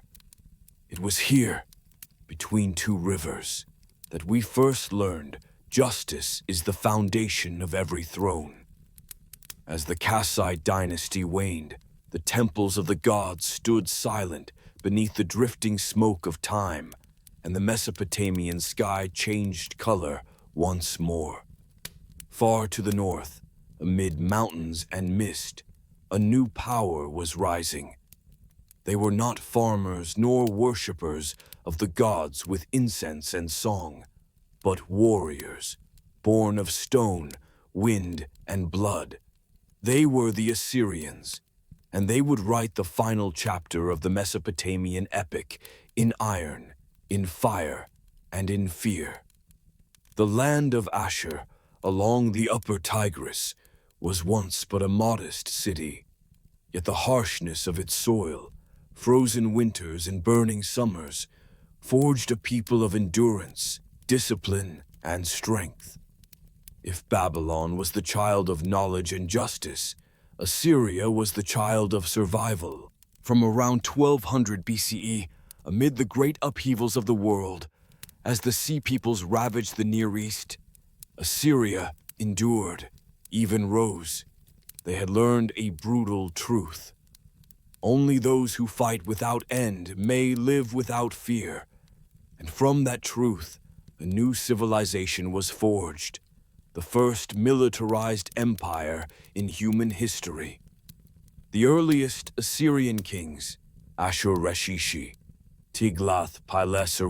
It was here, between two rivers, that we first learned justice is the foundation of every throne. As the Kassite dynasty waned, the temples of the gods stood silent beneath the drifting smoke of time, and the Mesopotamian sky changed color once more. Far to the north, amid mountains and mist, a new power was rising. They were not farmers nor worshippers of the gods with incense and song, but warriors, born of stone, wind, and blood. They were the Assyrians, and they would write the final chapter of the Mesopotamian epic in iron, in fire, and in fear. The land of Ashur, along the upper Tigris, was once but a modest city, yet the harshness of its soil, frozen winters and burning summers, forged a people of endurance, discipline, and strength. If Babylon was the child of knowledge and justice, Assyria was the child of survival. From around 1200 BCE, amid the great upheavals of the world, as the Sea Peoples ravaged the Near East, Assyria endured, even rose. They had learned a brutal truth. Only those who fight without end may live without fear. And from that truth, a new civilization was forged, the first militarized empire in human history. The earliest Assyrian kings, Ashur-reshi, Tiglath-Pileser,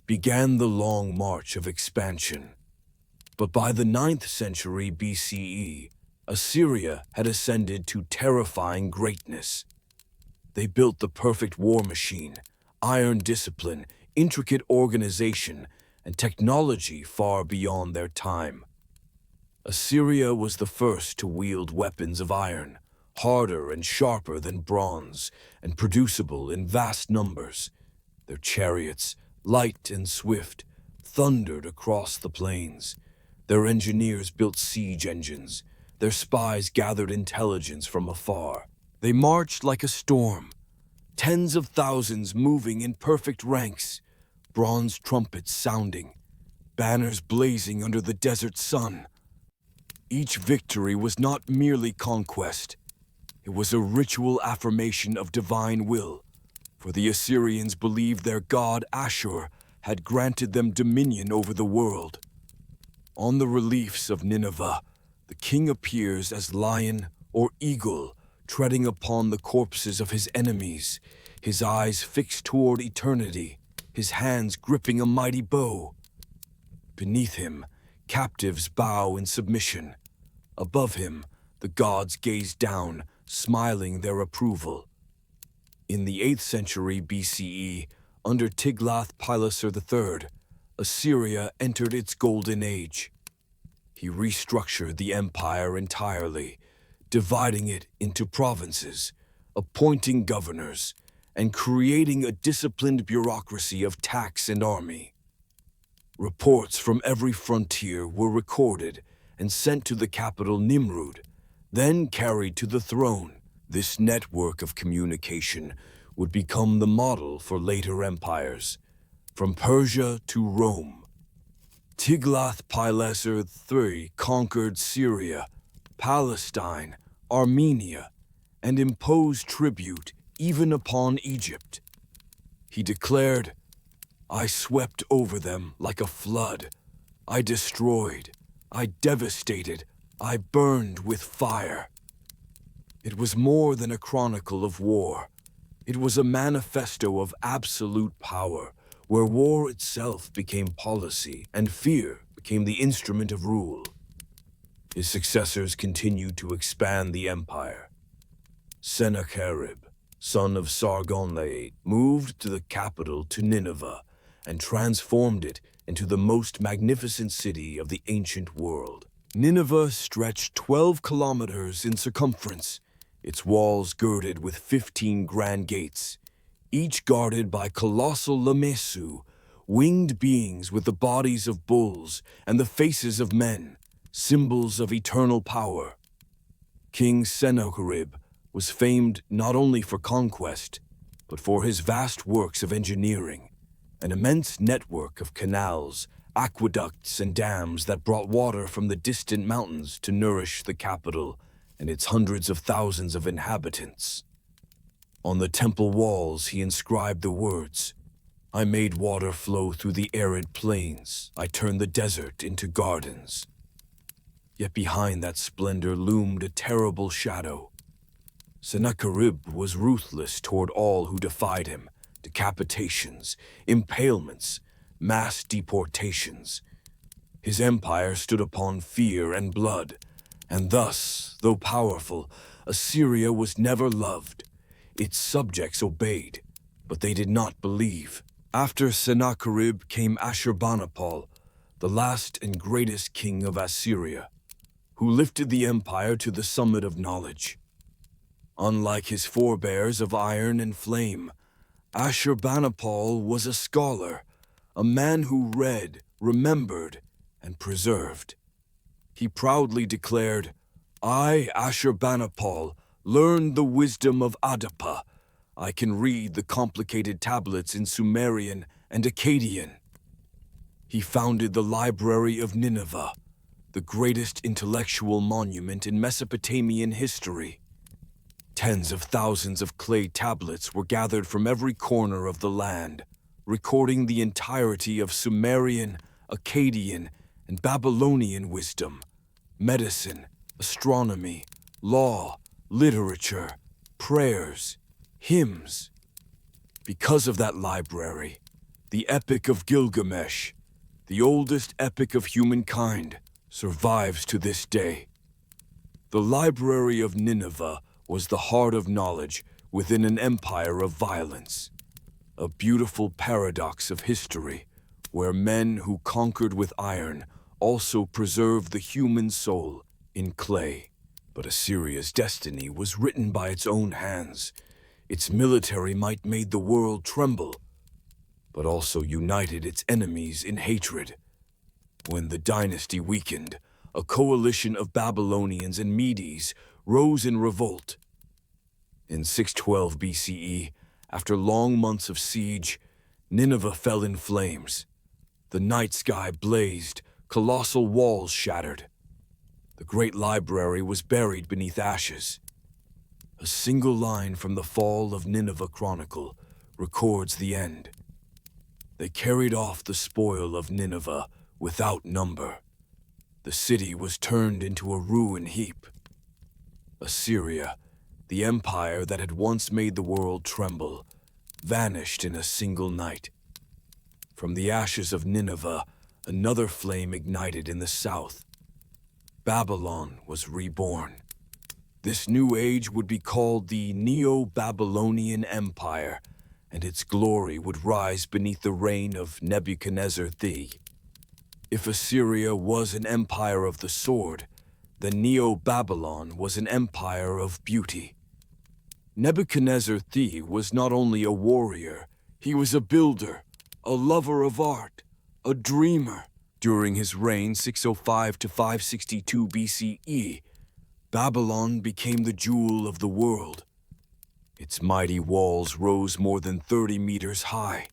began the long march of expansion. But by the 9th century BCE, Assyria had ascended to terrifying greatness. They built the perfect war machine, iron discipline, intricate organization, and technology far beyond their time. Assyria was the first to wield weapons of iron, harder and sharper than bronze, and producible in vast numbers. Their chariots, light and swift, thundered across the plains. Their engineers built siege engines. Their spies gathered intelligence from afar. They marched like a storm, tens of thousands moving in perfect ranks, bronze trumpets sounding, banners blazing under the desert sun. Each victory was not merely conquest. It was a ritual affirmation of divine will, for the Assyrians believed their god Ashur had granted them dominion over the world. On the reliefs of Nineveh, The king appears as lion or eagle, treading upon the corpses of his enemies, his eyes fixed toward eternity, his hands gripping a mighty bow. Beneath him, captives bow in submission. Above him, the gods gaze down, smiling their approval. In the 8th century BCE, under Tiglath-Pileser III, Assyria entered its golden age. He restructured the empire entirely, dividing it into provinces, appointing governors, and creating a disciplined bureaucracy of tax and army. Reports from every frontier were recorded and sent to the capital Nimrud, then carried to the throne. This network of communication would become the model for later empires, from Persia to Rome. Tiglath-Pileser III conquered Syria, Palestine, Armenia, and imposed tribute even upon Egypt. He declared, "I swept over them like a flood. I destroyed, I devastated, I burned with fire." It was more than a chronicle of war. It was a manifesto of absolute power, where war itself became policy and fear became the instrument of rule. His successors continued to expand the empire. Sennacherib, son of Sargon-Laet, moved to the capital to Nineveh and transformed it into the most magnificent city of the ancient world. Nineveh stretched 12 kilometers in circumference, its walls girded with 15 grand gates, each guarded by colossal lamesu, winged beings with the bodies of bulls and the faces of men, symbols of eternal power. King Sennacherib was famed not only for conquest, but for his vast works of engineering, an immense network of canals, aqueducts, and dams that brought water from the distant mountains to nourish the capital and its hundreds of thousands of inhabitants. On the temple walls, he inscribed the words, "I made water flow through the arid plains. I turned the desert into gardens." Yet behind that splendor loomed a terrible shadow. Sennacherib was ruthless toward all who defied him. Decapitations, impalements, mass deportations. His empire stood upon fear and blood, and thus, though powerful, Assyria was never loved. Its subjects obeyed, but they did not believe. After Sennacherib came Ashurbanipal, the last and greatest king of Assyria, who lifted the empire to the summit of knowledge. Unlike his forebears of iron and flame, Ashurbanipal was a scholar, a man who read, remembered, and preserved. He proudly declared, "I, Ashurbanipal, learned the wisdom of Adapa. I can read the complicated tablets in Sumerian and Akkadian." He founded the Library of Nineveh, the greatest intellectual monument in Mesopotamian history. Tens of thousands of clay tablets were gathered from every corner of the land, recording the entirety of Sumerian, Akkadian, and Babylonian wisdom, medicine, astronomy, law, literature, prayers, hymns. Because of that library, the Epic of Gilgamesh, the oldest epic of humankind, survives to this day. The Library of Nineveh was the heart of knowledge within an empire of violence, a beautiful paradox of history, where men who conquered with iron also preserved the human soul in clay. But Assyria's destiny was written by its own hands. Its military might made the world tremble, but also united its enemies in hatred. When the dynasty weakened, a coalition of Babylonians and Medes rose in revolt. In 612 BCE, after long months of siege, Nineveh fell in flames. The night sky blazed, colossal walls shattered. The great library was buried beneath ashes. A single line from the fall of Nineveh Chronicle records the end. They carried off the spoil of Nineveh without number. The city was turned into a ruin heap. Assyria, the empire that had once made the world tremble, vanished in a single night. From the ashes of Nineveh, another flame ignited in the south. Babylon was reborn. This new age would be called the Neo-Babylonian Empire, and its glory would rise beneath the reign of Nebuchadnezzar II. If Assyria was an empire of the sword, then Neo-Babylon was an empire of beauty. Nebuchadnezzar II was not only a warrior, he was a builder, a lover of art, a dreamer. During his reign 605 to 562 BCE, Babylon became the jewel of the world. Its mighty walls rose more than 30 meters high.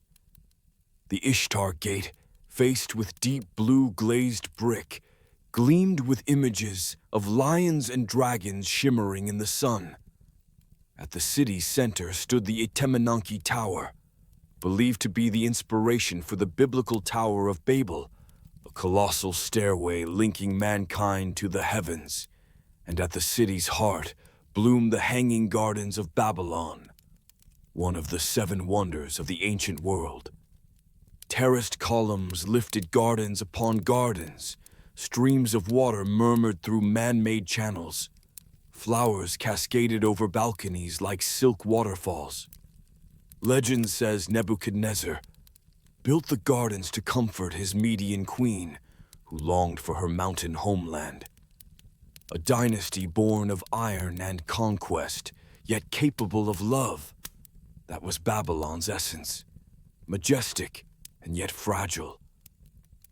The Ishtar Gate, faced with deep blue glazed brick, gleamed with images of lions and dragons shimmering in the sun. At the city's center stood the Etemenanki Tower, believed to be the inspiration for the biblical Tower of Babel, a colossal stairway linking mankind to the heavens. And at the city's heart bloomed the Hanging Gardens of Babylon, one of the 7 wonders of the ancient world. Terraced columns lifted gardens upon gardens. Streams of water murmured through man-made channels. Flowers cascaded over balconies like silk waterfalls. Legend says Nebuchadnezzar built the gardens to comfort his Median queen, who longed for her mountain homeland. A dynasty born of iron and conquest, yet capable of love. That was Babylon's essence, majestic and yet fragile.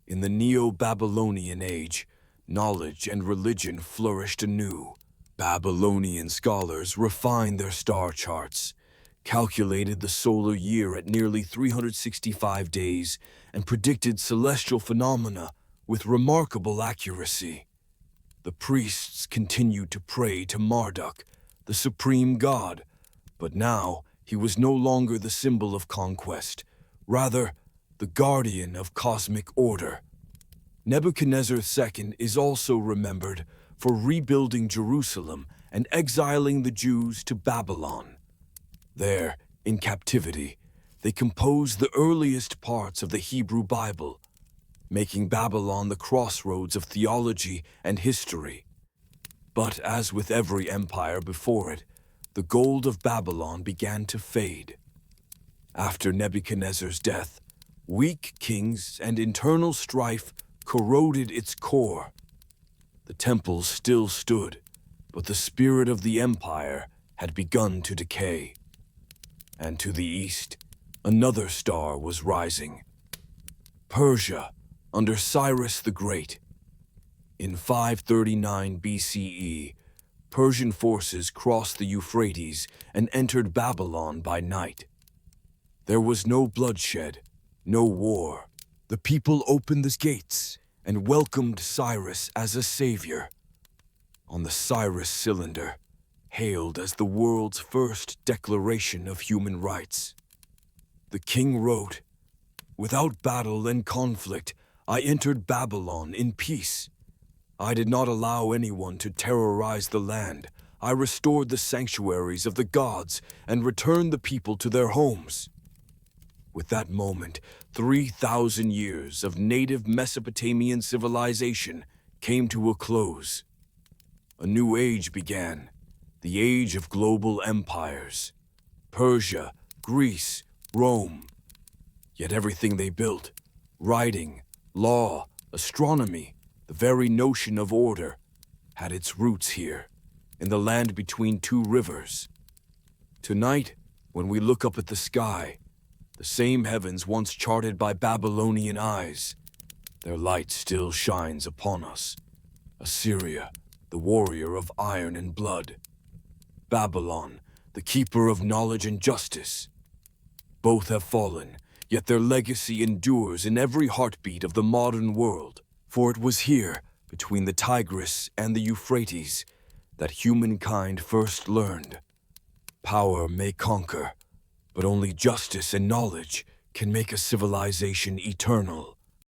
In the Neo-Babylonian age, knowledge and religion flourished anew. Babylonian scholars refined their star charts, calculated the solar year at nearly 365 days, and predicted celestial phenomena with remarkable accuracy. The priests continued to pray to Marduk, the supreme god, but now he was no longer the symbol of conquest, rather the guardian of cosmic order. Nebuchadnezzar II is also remembered for rebuilding Jerusalem and exiling the Jews to Babylon. There, in captivity, they composed the earliest parts of the Hebrew Bible, making Babylon the crossroads of theology and history. But as with every empire before it, the gold of Babylon began to fade. After Nebuchadnezzar's death, weak kings and internal strife corroded its core. The temples still stood, but the spirit of the empire had begun to decay. And to the east, another star was rising. Persia, under Cyrus the Great. In 539 BCE, Persian forces crossed the Euphrates and entered Babylon by night. There was no bloodshed, no war. The people opened the gates and welcomed Cyrus as a savior. On the Cyrus cylinder, hailed as the world's first declaration of human rights. The king wrote, "Without battle and conflict, I entered Babylon in peace. I did not allow anyone to terrorize the land. I restored the sanctuaries of the gods and returned the people to their homes." With that moment, 3,000 years of native Mesopotamian civilization came to a close. A new age began, the age of global empires. Persia, Greece, Rome. Yet everything they built, writing, law, astronomy, the very notion of order, had its roots here, in the land between 2 rivers. Tonight, when we look up at the sky, the same heavens once charted by Babylonian eyes, their light still shines upon us. Assyria, the warrior of iron and blood. Babylon, the keeper of knowledge and justice. Both have fallen, yet their legacy endures in every heartbeat of the modern world. For it was here, between the Tigris and the Euphrates, that humankind first learned. Power may conquer, but only justice and knowledge can make a civilization eternal.